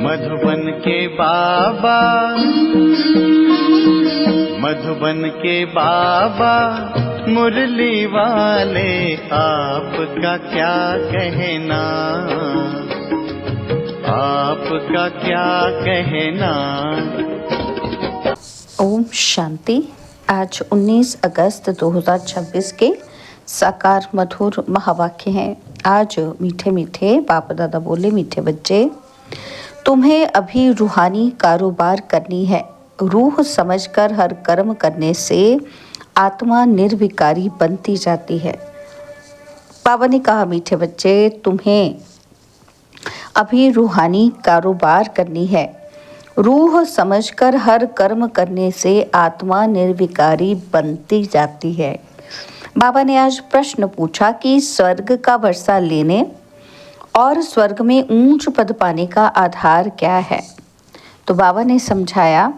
मधुबन के बाबा, मधुबन के बाबा मुरली वाले, आपका क्या कहना, आपका क्या कहना। ओम शांति। आज 19 अगस्त 2026 के साकार मधुर महावाक्य हैं। आज मीठे मीठे बाप दादा बोले, मीठे बच्चे, तुम्हें अभी रूहानी कारोबार करनी है। रूह समझकर हर कर्म करने से आत्मा निर्विकारी बनती जाती है। बाबा ने कहा, मीठे बच्चे, तुम्हें अभी रूहानी कारोबार करनी है। रूह समझकर हर कर्म करने से आत्मा निर्विकारी बनती जाती है। बाबा ने आज प्रश्न पूछा कि स्वर्ग का वर्षा लेने और स्वर्ग में ऊंच पद पाने का आधार क्या है। तो बाबा ने समझाया,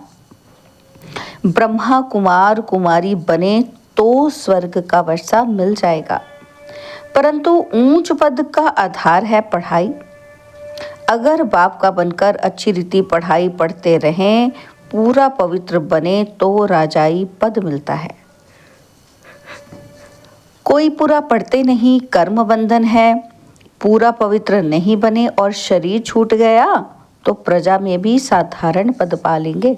ब्रह्मा कुमार कुमारी बने तो स्वर्ग का वर्षा मिल जाएगा, परंतु ऊंच पद का आधार है पढ़ाई। अगर बाप का बनकर अच्छी रीति पढ़ाई पढ़ते रहें, पूरा पवित्र बने तो राजाई पद मिलता है। कोई पूरा पढ़ते नहीं, कर्म बंधन है, पूरा पवित्र नहीं बने और शरीर छूट गया तो प्रजा में भी साधारण पद पा लेंगे।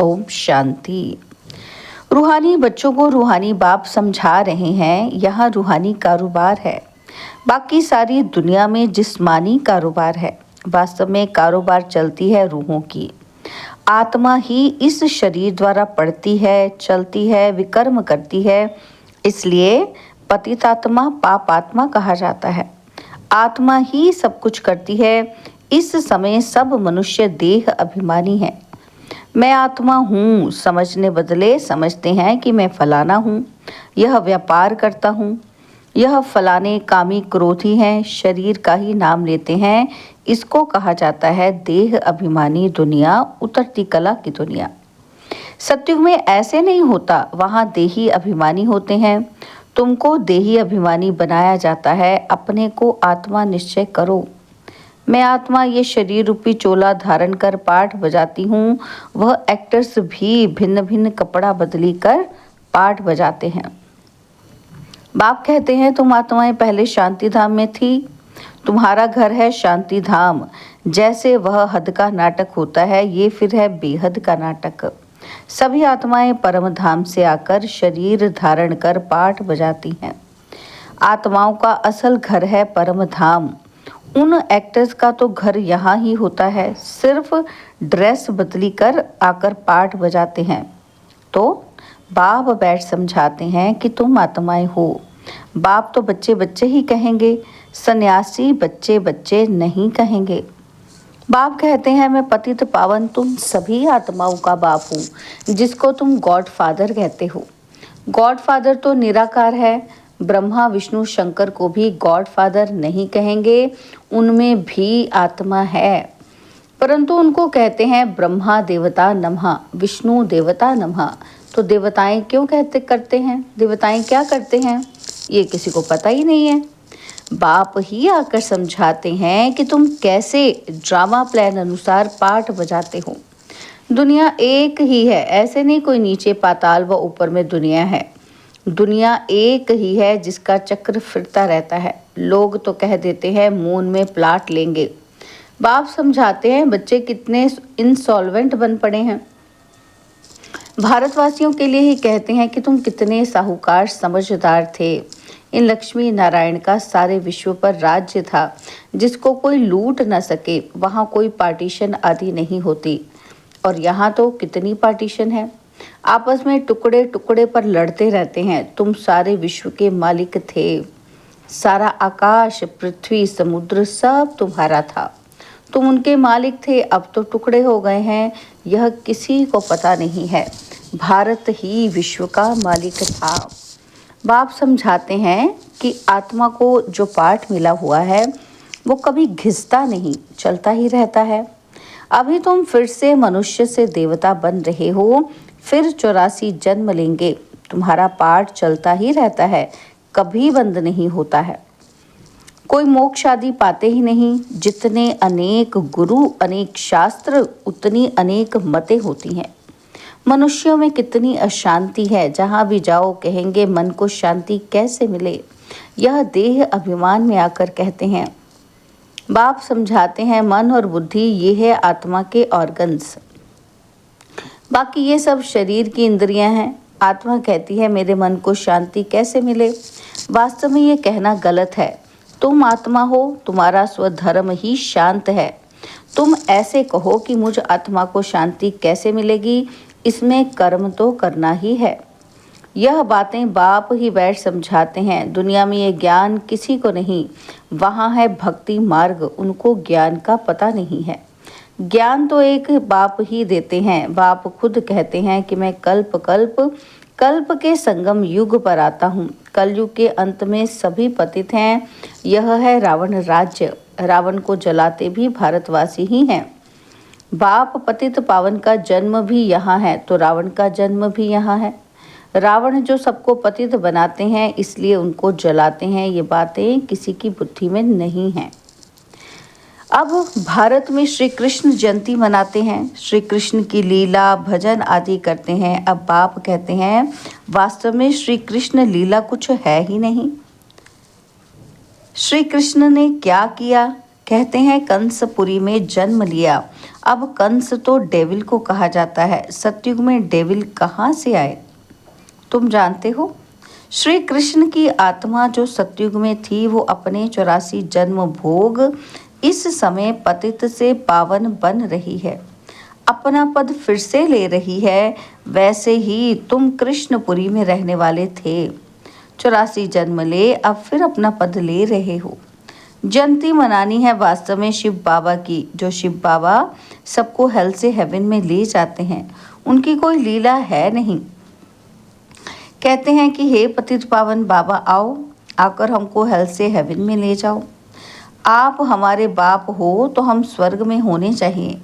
ओम शांति। रूहानी बच्चों को रूहानी बाप समझा रहे हैं, यहाँ रूहानी कारोबार है। बाकी सारी दुनिया में जिस्मानी कारोबार है। वास्तव में कारोबार चलती है रूहों की। आत्मा ही इस शरीर द्वारा पढ़ती है, चलती है, विकर्म करती है। इसलिए पतितात्मा पापात्मा कहा जाता है। आत्मा ही सब कुछ करती है। इस समय सब मनुष्य देह अभिमानी है। मैं आत्मा हूँ समझने बदले समझते हैं कि मैं फलाना हूँ, यह व्यापार करता हूँ, यह फलाने कामी क्रोधी हैं, शरीर का ही नाम लेते हैं। इसको कहा जाता है देह अभिमानी दुनिया, उतरती कला की दुनिया। सत्युग में ऐसे नहीं होता, वहाँ देही अभिमानी होते हैं। तुमको देही अभिमानी बनाया जाता है। अपने को आत्मा निश्चय करो। मैं आत्मा ये शरीर रूपी चोला धारण कर पाठ बजाती हूँ। वह एक्टर्स भी भिन्न भिन्न कपड़ा बदली कर पाठ बजाते हैं। बाप कहते हैं, तुम आत्माएं पहले शांति धाम में थी, तुम्हारा घर है शांति धाम। जैसे वह हद का नाटक होता है, ये फिर है बेहद का नाटक। सभी आत्माएं परम धाम से आकर शरीर धारण कर पाठ बजाती हैं। आत्माओं का असल घर है परम धाम। उन एक्टर्स का तो घर यहाँ ही होता है, सिर्फ ड्रेस बदली कर आकर पाठ बजाते हैं। तो बाप बैठ समझाते हैं कि तुम आत्माएं हो। बाप तो बच्चे बच्चे ही कहेंगे, सन्यासी बच्चे बच्चे नहीं कहेंगे। बाप कहते हैं, मैं पतित पावन तुम सभी आत्माओं का बाप हूँ, जिसको तुम गॉड फादर कहते हो। गॉड फादर तो निराकार है। ब्रह्मा विष्णु शंकर को भी गॉड फादर नहीं कहेंगे, उनमें भी आत्मा है, परंतु उनको कहते हैं ब्रह्मा देवता नमः, विष्णु देवता नमः। तो देवताएं क्यों करते हैं, देवताएं क्या करते हैं, ये किसी को पता ही नहीं है। बाप ही आकर समझाते हैं कि तुम कैसे ड्रामा प्लान अनुसार पाठ बजाते हो। दुनिया एक ही है, ऐसे नहीं कोई नीचे पाताल व ऊपर में दुनिया है। दुनिया एक ही है जिसका चक्र फिरता रहता है। लोग तो कह देते हैं मून में प्लाट लेंगे। बाप समझाते हैं, बच्चे कितने इंसॉल्वेंट बन पड़े हैं। भारतवासियों के लिए ही कहते हैं कि तुम कितने साहूकार समझदार थे। इन लक्ष्मी नारायण का सारे विश्व पर राज्य था, जिसको कोई लूट न सके। वहाँ कोई पार्टीशन आदि नहीं होती, और यहाँ तो कितनी पार्टीशन है। आपस में टुकड़े टुकड़े पर लड़ते रहते हैं। तुम सारे विश्व के मालिक थे। सारा आकाश, पृथ्वी, समुद्र सब तुम्हारा था। तुम उनके मालिक थे। अब तो टुकड़े हो गए हैं, यह किसी को पता नहीं है। भारत ही विश्व का मालिक था। बाप समझाते हैं कि आत्मा को जो पाठ मिला हुआ है वो कभी घिसता नहीं, चलता ही रहता है। अभी तुम फिर से मनुष्य से देवता बन रहे हो, फिर 84 जन्म लेंगे। तुम्हारा पाठ चलता ही रहता है, कभी बंद नहीं होता है। कोई मोक्ष आदि पाते ही नहीं। जितने अनेक गुरु अनेक शास्त्र उतनी अनेक मतें होती हैं। मनुष्यों में कितनी अशांति है, जहाँ भी जाओ कहेंगे मन को शांति कैसे मिले। यह देह अभिमान में आकर कहते हैं। बाप समझाते हैं मन और बुद्धि ये है आत्मा के ऑर्गन्स, बाकी ये सब शरीर की इंद्रियां हैं। आत्मा कहती है मेरे मन को शांति कैसे मिले। वास्तव में ये कहना गलत है। तुम आत्मा हो, तुम्हारा स्वधर्म ही शांत है। तुम ऐसे कहो कि मुझ आत्मा को शांति कैसे मिलेगी, इसमें कर्म तो करना ही है। यह बातें बाप ही बैठ समझाते हैं। दुनिया में ये ज्ञान किसी को नहीं। वहाँ है भक्ति मार्ग, उनको ज्ञान का पता नहीं है। ज्ञान तो एक बाप ही देते हैं। बाप खुद कहते हैं कि मैं कल्प कल्प कल्प के संगम युग पर आता हूँ। कलयुग के अंत में सभी पतित हैं। यह है रावण राज्य। रावण को जलाते भी भारतवासी ही हैं। बाप पतित पावन का जन्म भी यहाँ है, तो रावण का जन्म भी यहाँ है। रावण जो सबको पतित बनाते हैं इसलिए उनको जलाते हैं। ये बातें किसी की बुद्धि में नहीं हैं। अब भारत में श्री कृष्ण जयंती मनाते हैं। श्री कृष्ण की लीला भजन आदि करते हैं। अब बाप कहते हैं वास्तव में श्री कृष्ण लीला कुछ है ही नहीं। श्री कृष्ण ने क्या किया? कहते हैं कंसपुरी में जन्म लिया। अब कंस तो डेविल को कहा जाता है। सतयुग में डेविल कहाँ से आए तुम जानते हो? श्री कृष्ण की आत्मा जो सतयुग में थी वो अपने 84 जन्म भोग इस समय पतित से पावन बन रही है, अपना पद फिर से ले रही है। वैसे ही तुम कृष्णपुरी में रहने वाले थे, 84 जन्म ले, अब फिर अपना पद ले रहे हो। जयंती मनानी है वास्तव में शिव बाबा की, जो शिव बाबा सबको हेल से हेवन में ले जाते हैं। उनकी कोई लीला है नहीं। कहते हैं कि हे पतित पावन बाबा आओ, आकर हमको हेल से हेवन में ले जाओ। आप हमारे बाप हो तो हम स्वर्ग में होने चाहिए।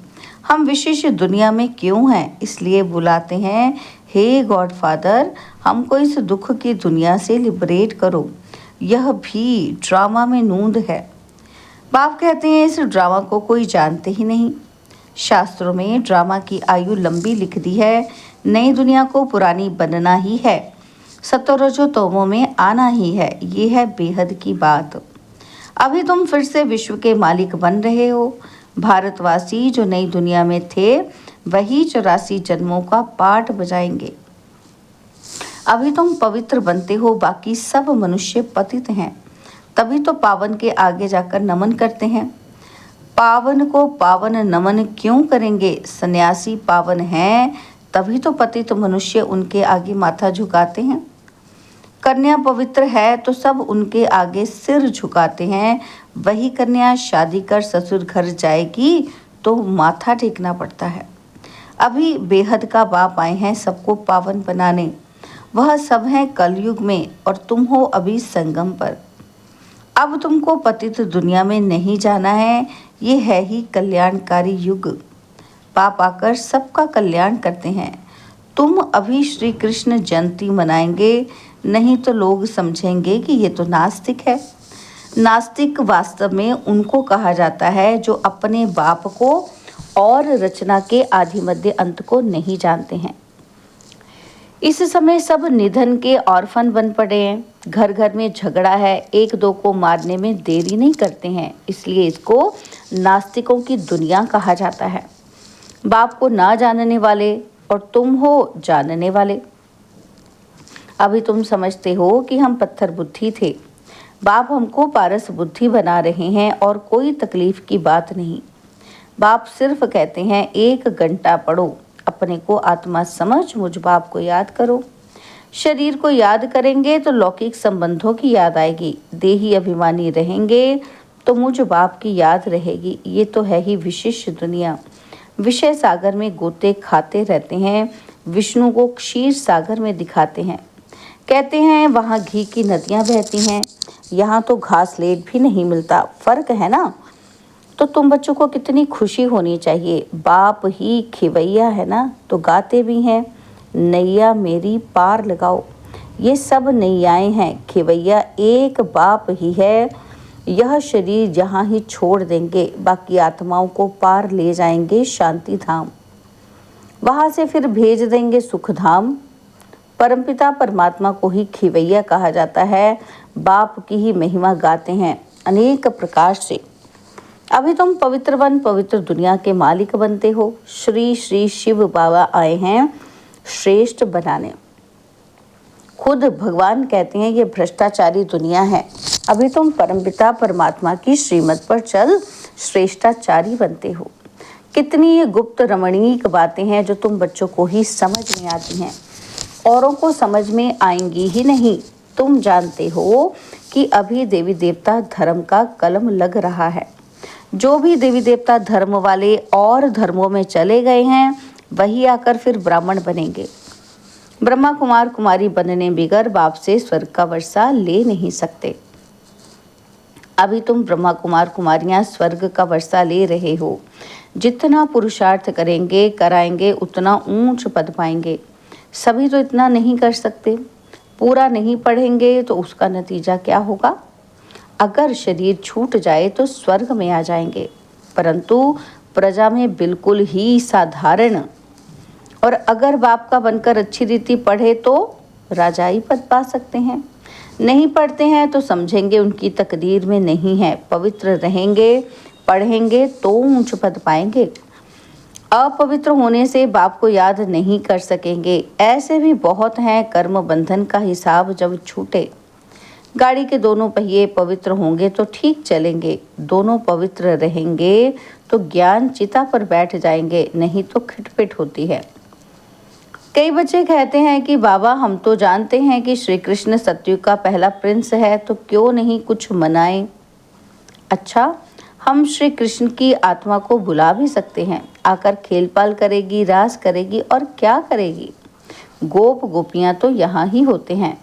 हम विशेष दुनिया में क्यों हैं, इसलिए बुलाते हैं हे गॉड फादर हमको इस दुख की दुनिया से लिबरेट करो। यह भी ड्रामा में नूंद है। बाप कहते हैं इस ड्रामा को कोई जानते ही नहीं। शास्त्रों में ड्रामा की आयु लंबी लिख दी है। नई दुनिया को पुरानी बनना ही है, सतोरजो तोमों में आना ही है। ये है बेहद की बात। अभी तुम फिर से विश्व के मालिक बन रहे हो। भारतवासी जो नई दुनिया में थे वही 84 जन्मों का पाठ बजाएंगे। अभी तुम पवित्र बनते हो, बाकी सब मनुष्य पतित हैं। तभी तो पावन के आगे जाकर नमन करते हैं। पावन को पावन नमन क्यों करेंगे? सन्यासी पावन हैं तभी तो पतित मनुष्य उनके आगे माथा झुकाते हैं। कन्या पवित्र है तो सब उनके आगे सिर झुकाते हैं। वही कन्या शादी कर ससुर घर जाएगी तो माथा टेकना पड़ता है। अभी बेहद का बाप आए हैं सबको पावन बनाने। वह सब हैं कलयुग में और तुम हो अभी संगम पर। अब तुमको पतित दुनिया में नहीं जाना है। ये है ही कल्याणकारी युग। बाप आकर सबका कल्याण करते हैं। तुम अभी श्री कृष्ण जयंती मनाएंगे, नहीं तो लोग समझेंगे कि ये तो नास्तिक है। नास्तिक वास्तव में उनको कहा जाता है जो अपने बाप को और रचना के आदि मध्य अंत को नहीं जानते हैं। इस समय सब निधन के ऑर्फन बन पड़े हैं। घर घर में झगड़ा है, एक दो को मारने में देरी नहीं करते हैं, इसलिए इसको नास्तिकों की दुनिया कहा जाता है। बाप को ना जानने वाले और तुम हो जानने वाले। अभी तुम समझते हो कि हम पत्थर बुद्धि थे। बाप हमको पारस बुद्धि बना रहे हैं और कोई तकलीफ की बात नहीं। बाप सिर्फ कहते हैं 1 घंटा पढ़ो, अपने को आत्मा समझ मुझ बाप को याद करो। शरीर को याद करेंगे तो लौकिक संबंधों की याद आएगी। देही अभिमानी रहेंगे तो मुझ बाप की याद रहेगी। ये तो है ही विशिष्ट दुनिया। विषय सागर में गोते खाते रहते हैं, विष्णु को क्षीर सागर में दिखाते हैं। कहते हैं वहाँ घी की नदियाँ बहती हैं, यहाँ तो घास लेट भी नहीं मिलता। फर्क है ना? तो तुम बच्चों को कितनी खुशी होनी चाहिए। बाप ही खिवैया है ना, तो गाते भी हैं नैया मेरी पार लगाओ। ये सब नैयाएँ हैं, खिवैया एक बाप ही है। यह शरीर यहाँ ही छोड़ देंगे, बाकी आत्माओं को पार ले जाएंगे शांति धाम, वहाँ से फिर भेज देंगे सुख धाम। परमपिता परमात्मा को ही खिवैया कहा जाता है, बाप की ही महिमा गाते हैं अनेक प्रकार से। अभी तुम पवित्र वन पवित्र दुनिया के मालिक बनते हो। श्री श्री शिव बाबा आए हैं श्रेष्ठ बनाने। खुद भगवान कहते हैं ये भ्रष्टाचारी दुनिया है, अभी तुम परमपिता परमात्मा की श्रीमत पर चल श्रेष्ठाचारी बनते हो। कितनी ये गुप्त रमणीक बातें हैं जो तुम बच्चों को ही समझ में आती हैं, औरों को समझ में आएंगी ही नहीं। तुम जानते हो कि अभी देवी देवता धर्म का कलम लग रहा है। जो भी देवी देवता धर्म वाले और धर्मों में चले गए हैं वही आकर फिर ब्राह्मण बनेंगे। ब्रह्मा कुमार कुमारी बनने बिगर बाप से स्वर्ग का वर्षा ले नहीं सकते। अभी तुम ब्रह्मा कुमार कुमारियां स्वर्ग का वर्षा ले रहे हो। जितना पुरुषार्थ करेंगे कराएंगे उतना ऊंच पद पाएंगे। सभी तो इतना नहीं कर सकते। पूरा नहीं पढ़ेंगे तो उसका नतीजा क्या होगा? अगर शरीर छूट जाए तो स्वर्ग में आ जाएंगे, परंतु प्रजा में बिल्कुल ही साधारण। और अगर बाप का बनकर अच्छी रीति पढ़े तो राजाई पद पा सकते हैं। नहीं पढ़ते हैं तो समझेंगे उनकी तकदीर में नहीं है। पवित्र रहेंगे, पढ़ेंगे तो ऊंच पद पाएंगे। अपवित्र होने से बाप को याद नहीं कर सकेंगे। ऐसे भी बहुत हैं। कर्म बंधन का हिसाब जब छूटे, गाड़ी के दोनों पहिए पवित्र होंगे तो ठीक चलेंगे। दोनों पवित्र रहेंगे तो ज्ञान चिता पर बैठ जाएंगे, नहीं तो खिटपिट होती है। कई बच्चे कहते हैं कि बाबा हम तो जानते हैं कि श्री कृष्ण सतयुग का पहला प्रिंस है, तो क्यों नहीं कुछ मनाएं? अच्छा, हम श्री कृष्ण की आत्मा को बुला भी सकते हैं। आकर खेलपाल करेगी, रास करेगी और क्या करेगी। गोप गोपियां तो यहाँ ही होते हैं।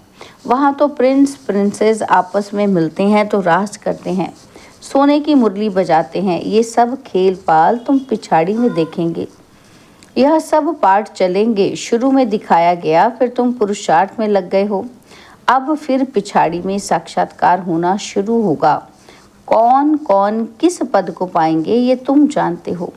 वहाँ तो प्रिंस प्रिंसेस आपस में मिलते हैं तो रास करते हैं, सोने की मुरली बजाते हैं। ये सब खेल पाल तुम पिछाड़ी में देखेंगे। यह सब पाठ चलेंगे। शुरू में दिखाया गया, फिर तुम पुरुषार्थ में लग गए हो। अब फिर पिछाड़ी में साक्षात्कार होना शुरू होगा। कौन कौन किस पद को पाएंगे ये तुम जानते हो।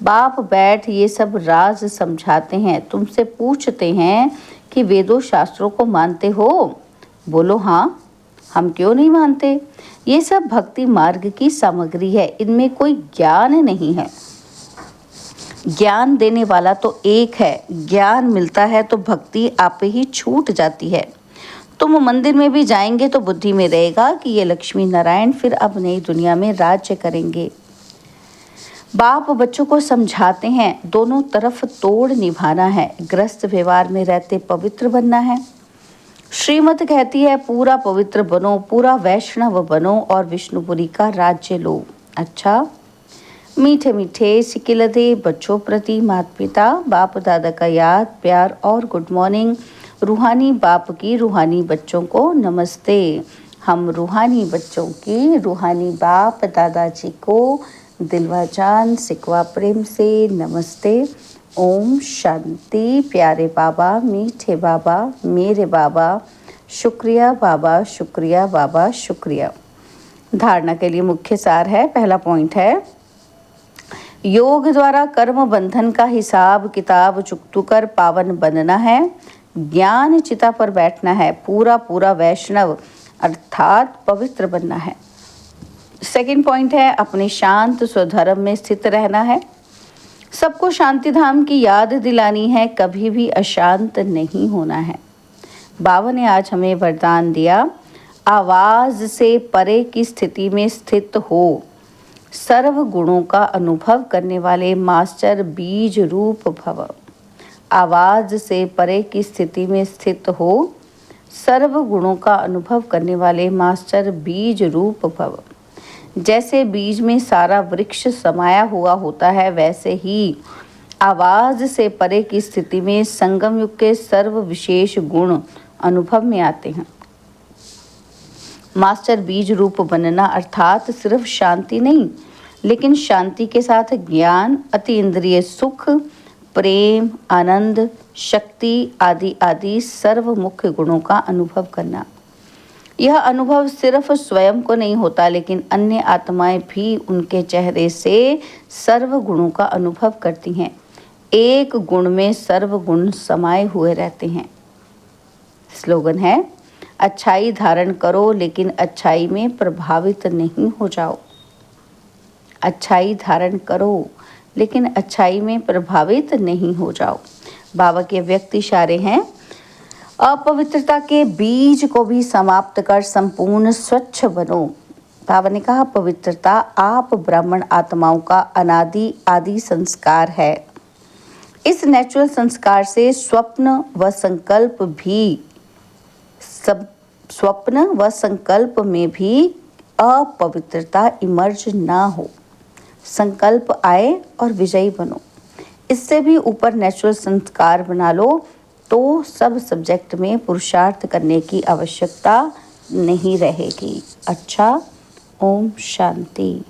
बाप बैठ ये सब राज समझाते हैं। तुमसे पूछते हैं कि वेदों शास्त्रों को मानते हो? बोलो हाँ, हम क्यों नहीं मानते। ये सब भक्ति मार्ग की सामग्री है, इनमें कोई ज्ञान नहीं है। ज्ञान देने वाला तो एक है। ज्ञान मिलता है तो भक्ति आप ही छूट जाती है। तुम मंदिर में भी जाएंगे तो बुद्धि में रहेगा कि ये लक्ष्मी नारायण फिर अब नई दुनिया में राज्य करेंगे। बाप बच्चों को समझाते हैं दोनों तरफ तोड़ निभाना है। ग्रस्त व्यवहार में रहते पवित्र बनना है। श्रीमत कहती है पूरा पवित्र बनो, पूरा वैष्णव बनो और विष्णुपुरी का राज्य लो। अच्छा, मीठे मीठे सिकिलदे बच्चों प्रति माता पिता बाप दादा का याद प्यार और गुड मॉर्निंग। रूहानी बाप की रूहानी बच्चों को नमस्ते। हम रूहानी बच्चों की रूहानी बाप दादाजी को दिलवा जान सिकवा प्रेम से नमस्ते। ओम शांति। प्यारे बाबा, मीठे बाबा, मेरे बाबा, शुक्रिया बाबा, शुक्रिया बाबा, शुक्रिया। धारणा के लिए मुख्य सार है। पहला पॉइंट है, योग द्वारा कर्म बंधन का हिसाब किताब चुकतू कर पावन बनना है। ज्ञान चिता पर बैठना है। पूरा पूरा वैष्णव अर्थात पवित्र बनना है। सेकंड पॉइंट है, अपने शांत स्वधर्म में स्थित रहना है। सबको शांति धाम की याद दिलानी है, कभी भी अशांत नहीं होना है। बाबा ने आज हमें वरदान दिया, आवाज से परे की स्थिति में स्थित हो। सर्व गुणों का अनुभव करने वाले मास्टर बीज रूप भव। आवाज से परे की स्थिति में स्थित हो। सर्व गुणों का अनुभव करने वाले मास्टर बीज रूप भव। जैसे बीज में सारा वृक्ष समाया हुआ होता है, वैसे ही आवाज से परे की स्थिति में संगम युग के सर्व विशेष गुण अनुभव में आते हैं। मास्टर बीज रूप बनना अर्थात सिर्फ शांति नहीं, लेकिन शांति के साथ ज्ञान, अति इंद्रिय सुख, प्रेम, आनंद, शक्ति आदि आदि सर्व मुख्य गुणों का अनुभव करना। यह अनुभव सिर्फ स्वयं को नहीं होता, लेकिन अन्य आत्माएं भी उनके चेहरे से सर्व गुणों का अनुभव करती हैं। एक गुण में सर्व गुण समाये हुए रहते हैं। स्लोगन है, अच्छाई धारण करो लेकिन अच्छाई में प्रभावित नहीं हो जाओ। अच्छाई धारण करो लेकिन अच्छाई में प्रभावित नहीं हो जाओ। बाबा के व्यक्त इशारे हैं, अपवित्रता के बीज को भी समाप्त कर संपूर्ण स्वच्छ बनो। बाबा ने कहा, पवित्रता आप ब्राह्मण आत्माओं का अनादि आदि संस्कार है। इस नेचुरल संस्कार से स्वप्न व संकल्प में भी अपवित्रता इमर्ज ना हो। संकल्प आए और विजयी बनो। इससे भी ऊपर नेचुरल संस्कार बना लो तो सब सब्जेक्ट में पुरुषार्थ करने की आवश्यकता नहीं रहेगी। अच्छा, ओम शांति।